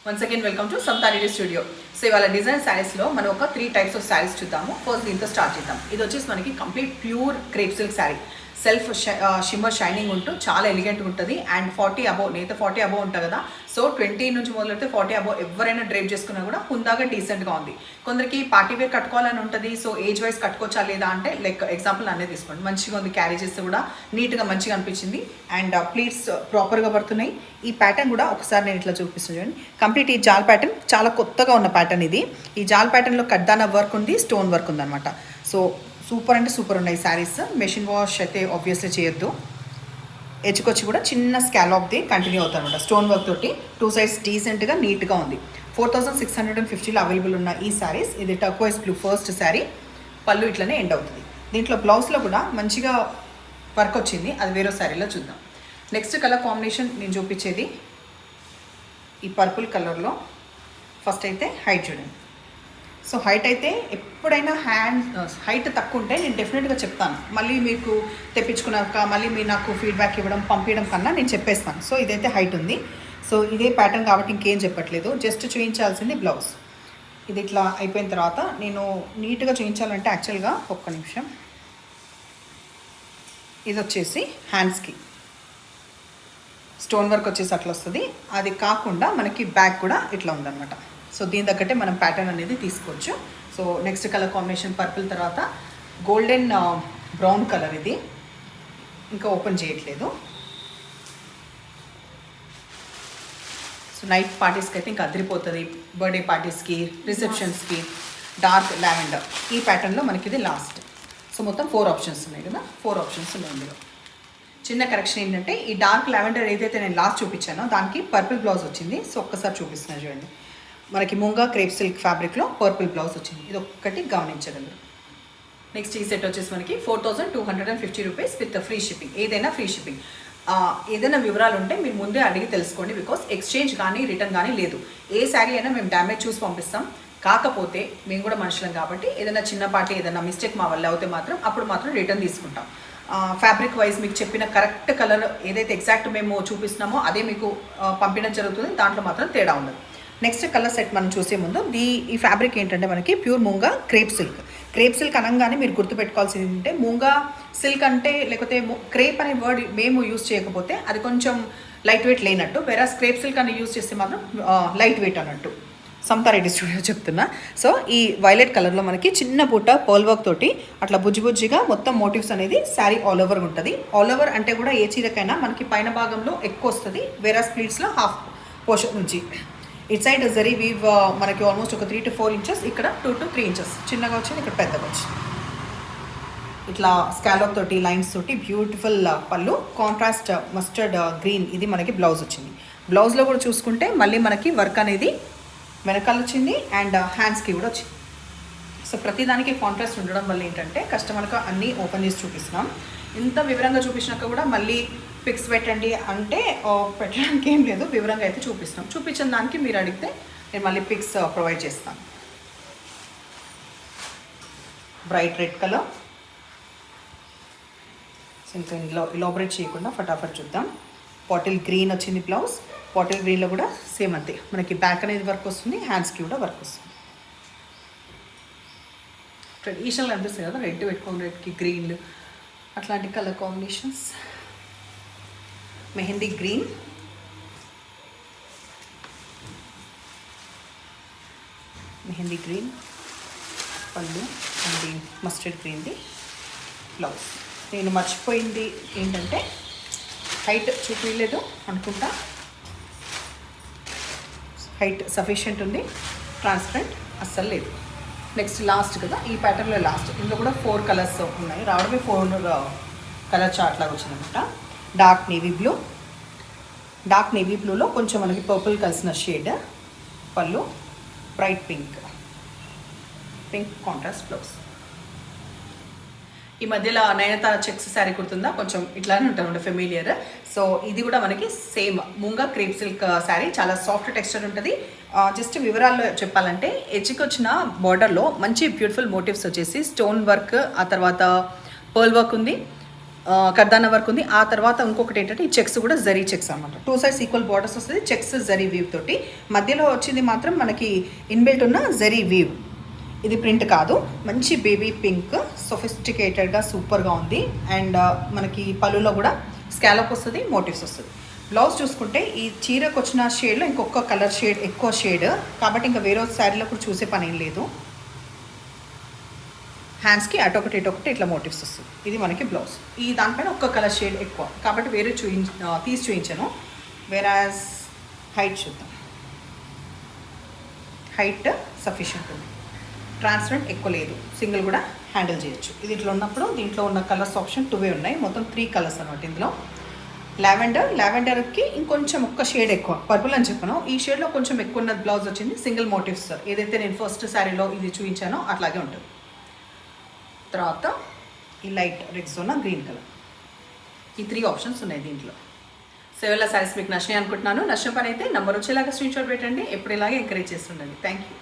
Once again welcome to Santhanidi studio. So ఇవాళ design శారీస్లో మనం ఒక 3 టైప్స్ ఆఫ్ శారీస్ చూద్దాము. ఫస్ట్ దీంతో స్టార్ట్ చేద్దాం. ఇది వచ్చేసి మనకి complete pure crepe silk sari, self shimmer shining ఉంటూ చాలా ఎలిగెంట్గా ఉంటుంది. అండ్ 40 అబోవ్, నేత 40 అబోవ్ ఉంటుంది కదా, సో 20 నుంచి మొదలెడితే 40 అబోవ్ ఎవరైనా డ్రైప్ చేసుకున్నా కూడా హుందాగా డీసెంట్గా ఉంది. కొందరికి పార్టీ వేర్ కట్టుకోవాలని ఉంటుంది, సో ఏజ్ వైజ్ కట్టుకోవచ్చా లేదా అంటే లైక్ ఎగ్జాంపుల్ అన్నీ తీసుకోండి. మంచిగా ఉంది, క్యారీ చేస్తే కూడా నీట్గా మంచిగా అనిపించింది. అండ్ ప్లీట్స్ ప్రాపర్గా పడుతున్నాయి. ఈ ప్యాటర్న్ కూడా ఒకసారి నేను ఇట్లా చూపిస్తాను చూడండి. కంప్లీట్ ఈ జాల్ ప్యాటర్న్ చాలా కొత్తగా ఉన్న ప్యాటర్న్ ఇది. ఈ జాల్ ప్యాటర్న్లో కడ్దానా వర్క్ ఉంది, స్టోన్ వర్క్ ఉంది అనమాట. సో సూపర్ అంటే సూపర్ ఉన్నాయి శారీస్. మెషిన్ వాష్ అయితే ఆబ్వియస్లీ చేయొద్దు. ఎచ్చుకొచ్చి కూడా చిన్న స్కాలప్ది కంటిన్యూ అవుతుంది అనమాట. స్టోన్ వర్క్ తోటి 2 సైడ్స్ డీసెంట్గా నీట్గా ఉంది. 4650లో అవైలబుల్ ఉన్న ఈ శారీస్. ఇది టర్క్వైస్ బ్లూ ఫస్ట్ శారీ. పళ్ళు ఇట్లనే ఎండ్ అవుతుంది. దీంట్లో బ్లౌజ్లో కూడా మంచిగా వర్క్ వచ్చింది, అది వేరే శారీలో చూద్దాం. నెక్స్ట్ కలర్ కాంబినేషన్ నేను చూపించేది ఈ పర్పుల్ కలర్లో. ఫస్ట్ అయితే హైట్ చూడండి. సో హైట్ అయితే ఎప్పుడైనా హైట్ తక్కువ ఉంటే నేను డెఫినెట్గా చెప్తాను. మళ్ళీ మీకు తెప్పించుకున్నాక మళ్ళీ మీరు నాకు ఫీడ్బ్యాక్ ఇవ్వడం పంపించడం కన్నా నేను చెప్పేస్తాను. సో ఇదైతే హైట్ ఉంది. సో ఇదే ప్యాటర్న్ కాబట్టి ఇంకేం చెప్పట్లేదు, జస్ట్ చూపించాల్సింది బ్లౌజ్. ఇది ఇట్లా అయిపోయిన తర్వాత నేను నీట్గా చూపించాలంటే యాక్చువల్గా ఒక్క నిమిషం, ఇది వచ్చేసి హ్యాండ్స్కి స్టోన్ వర్క్ వచ్చేసి అట్లా వస్తుంది. అది కాకుండా మనకి బ్యాక్ కూడా ఇట్లా ఉందన్నమాట. సో దీని తగ్గట్టే మనం ప్యాటర్న్ అనేది తీసుకోవచ్చు. So next colour combination purple తర్వాత గోల్డెన్ బ్రౌన్ కలర్. ఇది ఇంకా ఓపెన్ చేయట్లేదు. సో నైట్ పార్టీస్కి అయితే ఇంకా అదిరిపోతుంది, బర్త్డే పార్టీస్కి, రిసెప్షన్స్కి. డార్క్ లావెండర్ ఈ ప్యాటర్న్లో మనకి ఇది లాస్ట్. సో మొత్తం 4 ఆప్షన్స్ ఉన్నాయి కదా, 4 ఆప్షన్స్ ఉన్నాయి ఇందులో. చిన్న కరెక్షన్ ఏంటంటే ఈ డార్క్ లావెండర్ ఏదైతే నేను లాస్ట్ చూపించానో దానికి పర్పుల్ బ్లౌజ్ వచ్చింది. సో ఒక్కసారి చూపిస్తున్నాను చూడండి. మనకి ముంగా క్రేప్ సిల్క్ ఫ్యాబ్రిక్లో పర్పుల్ బ్లౌజ్ వచ్చింది. ఇది ఒక్కటి గమనించగలరు. నెక్స్ట్ ఈ సెట్ వచ్చేసి మనకి 4250 రూపీస్ విత్ ఫ్రీ షిప్పింగ్. ఏదైనా ఫ్రీ షిప్పింగ్. ఏదైనా వివరాలు ఉంటే మీరు ముందే అడిగి తెలుసుకోండి, బికాస్ ఎక్స్చేంజ్ కానీ రిటర్న్ కానీ లేదు. ఏ శారీ అయినా మేము డ్యామేజ్ చూసి పంపిస్తాం. కాకపోతే మేము కూడా మనుషులం కాబట్టి ఏదైనా చిన్నపాటి ఏదైనా మిస్టేక్ మా వల్ల అవుతే మాత్రం అప్పుడు మాత్రం రిటర్న్ తీసుకుంటాం. ఫ్యాబ్రిక్ వైజ్ మీకు చెప్పిన కరెక్ట్ కలర్ ఏదైతే ఎగ్జాక్ట్ మేము చూపిస్తున్నామో అదే మీకు పంపించడం జరుగుతుంది. దాంట్లో మాత్రం తేడా ఉండదు. నెక్స్ట్ కలర్ సెట్ మనం చూసే ముందు ఈ ఫ్యాబ్రిక్ ఏంటంటే మనకి pure మూంగా crepe silk. Crepe silk అనగానే మీరు గుర్తుపెట్టుకోవాల్సింది ఏంటంటే మూంగా సిల్క్ అంటే లేకపోతే క్రేప్ అనే వర్డ్ మేము యూజ్ చేయకపోతే అది కొంచెం లైట్ వెయిట్ లేనట్టు, వేరాస్ క్రేప్ సిల్క్ అని యూజ్ చేస్తే మాత్రం లైట్ వెయిట్ అన్నట్టు. సంతారెడ్డి స్టూడియో చెప్తున్నా. సో ఈ వైలెట్ కలర్లో మనకి చిన్న పూట పర్ల్ వర్క్ తోటి అట్లా బుజ్జిగా మొత్తం మోటివ్స్ అనేది శారీ ఆల్ ఓవర్ ఉంటుంది. ఆల్ ఓవర్ అంటే కూడా ఏ చీరకైనా మనకి పైన భాగంలో ఎక్కువ వస్తుంది, వేరాస్ ప్లీట్స్లో హాఫ్ పోర్షన్ నుంచి. ఇట్ సైడ్ జరీ వీవ్ మనకి ఆల్మోస్ట్ ఒక 3 to 4 ఇంచెస్, ఇక్కడ 2 to 3 ఇంచెస్ చిన్నగా వచ్చింది, ఇక్కడ పెద్దగా వచ్చింది. ఇట్లా స్కాలప్ తోటి లైన్స్ తోటి బ్యూటిఫుల్ పళ్ళు. కాంట్రాస్ట్ మస్టర్డ్ గ్రీన్ ఇది మనకి బ్లౌజ్ వచ్చింది. బ్లౌజ్లో కూడా చూసుకుంటే మళ్ళీ మనకి వర్క్ అనేది వెనకాల వచ్చింది అండ్ హ్యాండ్స్కి కూడా వచ్చింది. సో ప్రతిదానికి కాంట్రాస్ట్ ఉండడం వల్ల ఏంటంటే కస్టమర్కి అన్నీ ఓపెన్ చేసి చూపిస్తున్నాం. ఇంత వివరంగా చూపించినాక కూడా మళ్ళీ పిక్స్ పెట్టండి అంటే పెట్టడానికి ఏం లేదు, వివరంగా అయితే చూపిస్తున్నాం. చూపించిన దానికి మీరు అడిగితే నేను మళ్ళీ పిక్స్ ప్రొవైడ్ చేస్తాను. Bright red colour. సో ఇంకా ఇందులో ఇలాబరేట్ చేయకుండా ఫటాఫట్ చూద్దాం. బాటిల్ గ్రీన్ వచ్చింది బ్లౌజ్. బాటిల్ గ్రీన్లో కూడా సేమ్ అంతే, మనకి బ్యాక్ అనేది వర్క్ వస్తుంది, హ్యాండ్స్కి కూడా వర్క్ వస్తుంది. ట్రెడిషనల్ అనిపిస్తుంది కదా, రెడ్ పెట్టుకోండి, రెడ్కి గ్రీన్లు అట్లాంటి colour combinations. Mehndi green, mehndi green పళ్ళు అండ్ మస్టర్డ్ గ్రీన్ది బ్లౌజ్. నేను మర్చిపోయింది ఏంటంటే హైట్ చూపించలేదు అనుకుంటా. హైట్ సఫిషియెంట్ ఉంది, ట్రాన్స్పరెంట్ అస్సలు లేదు. నెక్స్ట్ లాస్ట్ కదా, ఈ ప్యాటర్న్లో లాస్ట్. ఇందులో కూడా 4 కలర్స్ ఉన్నాయి, రావడమే 4 కలర్ చార్ట్ లాగా వచ్చిందనమాట. Dark navy blue, dark navy బ్లూలో కొంచెం మనకి పర్పుల్ కలిసిన షేడ్ పళ్ళు. Bright pink, pink contrast blouse. ఈ మధ్యలో నయనతార చెక్స్ శారీ కుడుతుందా, కొంచెం ఇట్లానే ఉంటుంది ఫెమిలియర్. సో ఇది కూడా మనకి same munga crepe silk sari, చాలా సాఫ్ట్ టెక్స్చర్ ఉంటుంది. జస్ట్ వివరాల్లో చెప్పాలంటే ఎడ్జ్కి వచ్చిన బార్డర్లో మంచి బ్యూటిఫుల్ మోటివ్స్ వచ్చేసి స్టోన్ వర్క్, ఆ తర్వాత పర్ల్ వర్క్ ఉంది. కర్దానా వర్క్ ఉంది. ఆ తర్వాత ఇంకొకటి ఏంటంటే ఈ చెక్స్ కూడా జరీ చెక్స్ అనమాట. 2 సైడ్స్ ఈక్వల్ బార్డర్స్ వస్తుంది. చెక్స్ జరీ వీవ్ తోటి, మధ్యలో వచ్చింది మాత్రం మనకి ఇన్బిల్ట్ ఉన్న జరీ వీవ్. ఇది ప్రింట్ కాదు, మంచి బేబీ పింక్, సొఫిస్టికేటెడ్గా సూపర్గా ఉంది. అండ్ మనకి పళ్ళులో కూడా స్కాలప్ వస్తుంది, మోటివ్స్ వస్తుంది. బ్లౌజ్ చూసుకుంటే ఈ చీరకు వచ్చిన షేడ్లో ఇంకొక కలర్ షేడ్ ఎక్కువ షేడ్, కాబట్టి ఇంకా వేరే శారీలో కూడా చూసే పని ఏం లేదు. హ్యాండ్స్కి అటొకటి ఇటొకటి ఇట్లా మోటివ్స్ వస్తుంది. ఇది మనకి బ్లౌజ్. ఈ దానిపైన ఒక్క కలర్ షేడ్ ఎక్కువ, కాబట్టి వేరే తీసి చూపించాను. వేరాజ్ హైట్ చూద్దాం. హైట్ సఫిషియెంట్ ఉంది, ట్రాన్స్పరెంట్ ఎక్కువ లేదు, సింగిల్ కూడా హ్యాండిల్ చేయొచ్చు. ఇది ఇట్లా ఉన్నప్పుడు దీంట్లో ఉన్న కలర్స్ ఆప్షన్ 2 ఉన్నాయి, మొత్తం 3 కలర్స్ అనమాట. ఇందులో లావెండర్కి ఇంకొంచెం ఒక్క షేడ్ ఎక్కువ, పర్పుల్ అని చెప్పాను, ఈ షేడ్లో కొంచెం ఎక్కువ ఉన్న బ్లౌజ్ వచ్చింది. సింగిల్ మోటివ్స్ ఏదైతే నేను ఫస్ట్ శారీలో ఇది చూపించానో అట్లాగే ఉంటుంది. తర్వాత ఈ లైట్ రెక్సోనా గ్రీన్ కలర్, ఈ 3 ఆప్షన్స్ ఉన్నాయి దీంట్లో. సో ఇలా శారీస్ మీకు నచ్చినాయి అనుకుంటున్నాను. నచ్చిన పని అయితే నెంబర్ వచ్చేలాగా స్క్రీన్ షాట్ పెట్టండి. ఎప్పుడు ఇలాగే ఎంకరేజ్ చేస్తుండండి. Thank you.